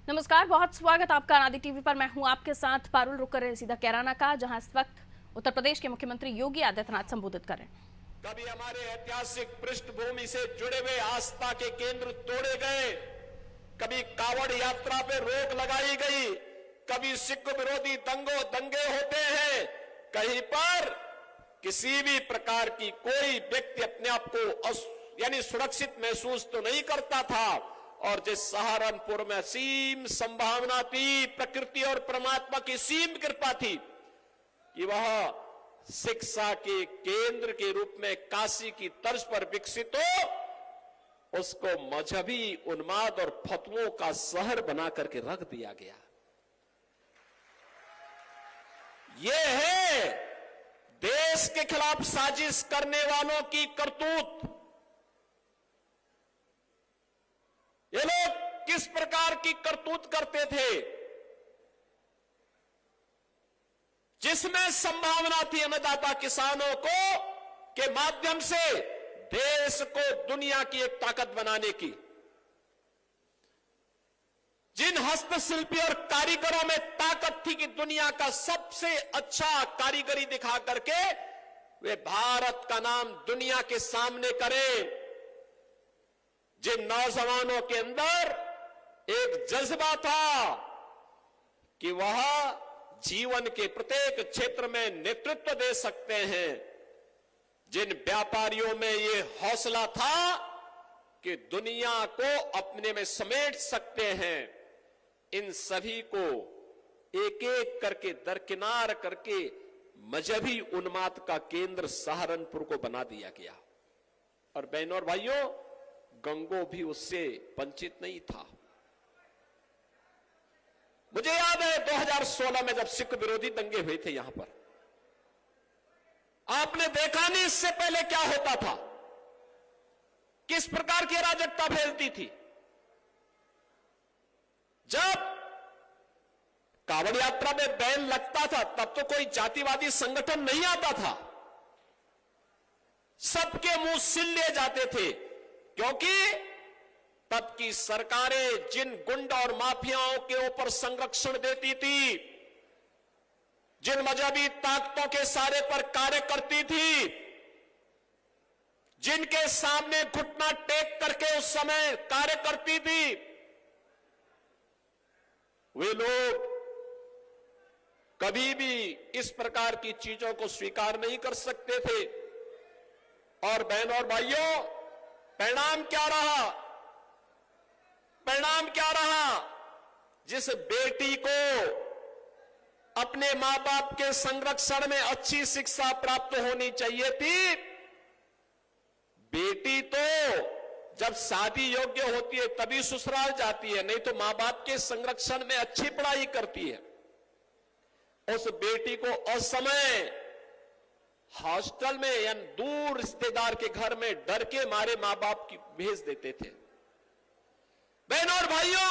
नमस्कार, बहुत स्वागत आपका अनादि टीवी पर। मैं हूं आपके साथ पारुल। रुक कर रहे सीधा कैराना का, जहां इस वक्त उत्तर प्रदेश के मुख्यमंत्री योगी आदित्यनाथ संबोधित कर रहे हैं। कभी हमारे ऐतिहासिक पृष्ठभूमि से जुड़े हुए आस्था के केंद्र तोड़े गए, कभी कावड़ यात्रा पे रोक लगाई गई, कभी सिख विरोधी दंगे होते हैं। कहीं पर किसी भी प्रकार की कोई व्यक्ति अपने आप को यानी सुरक्षित महसूस तो नहीं करता था। और जिस सहारनपुर में असीम संभावना थी, प्रकृति और परमात्मा की सीम कृपा थी कि वह शिक्षा के केंद्र के रूप में काशी की तर्ज पर विकसित हो, उसको मजहबी उन्माद और फतवों का शहर बना करके रख दिया गया। यह है देश के खिलाफ साजिश करने वालों की करतूत। ये लोग किस प्रकार की करतूत करते थे, जिसमें संभावना थी अन्नदाता किसानों को के माध्यम से देश को दुनिया की एक ताकत बनाने की। जिन हस्तशिल्पी और कारीगरों में ताकत थी कि दुनिया का सबसे अच्छा कारीगरी दिखा करके वे भारत का नाम दुनिया के सामने करें, जिन नौजवानों के अंदर एक जज्बा था कि वह जीवन के प्रत्येक क्षेत्र में नेतृत्व दे सकते हैं, जिन व्यापारियों में ये हौसला था कि दुनिया को अपने में समेट सकते हैं, इन सभी को एक एक करके दरकिनार करके मजहबी उन्माद का केंद्र सहारनपुर को बना दिया गया। और बहनों और भाइयों, गंगो भी उससे वंचित नहीं था। मुझे याद है 2016 में जब सिख विरोधी दंगे हुए थे यहां पर, आपने देखा नहीं इससे पहले क्या होता था, किस प्रकार की अराजकता फैलती थी। जब कावड़ यात्रा में बैन लगता था तब तो कोई जातिवादी संगठन नहीं आता था, सबके मुंह सिल लिए जाते थे, क्योंकि तब की सरकारें जिन गुंडा और माफियाओं के ऊपर संरक्षण देती थी, जिन मजहबी ताकतों के सहारे पर कार्य करती थी, जिनके सामने घुटना टेक करके उस समय कार्य करती थी, वे लोग कभी भी इस प्रकार की चीजों को स्वीकार नहीं कर सकते थे। और बहनों और भाइयों, परिणाम क्या रहा? परिणाम क्या रहा? जिस बेटी को अपने मां बाप के संरक्षण में अच्छी शिक्षा प्राप्त होनी चाहिए थी, बेटी तो जब शादी योग्य होती है तभी ससुराल जाती है, नहीं तो मां बाप के संरक्षण में अच्छी पढ़ाई करती है। उस बेटी को असमय हॉस्टल में या दूर रिश्तेदार के घर में डर के मारे मां बाप की भेज देते थे। बहनों और भाइयों,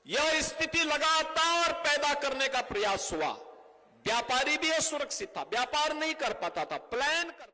यह स्थिति लगातार पैदा करने का प्रयास हुआ। व्यापारी भी असुरक्षित था, व्यापार नहीं कर पाता था, प्लान कर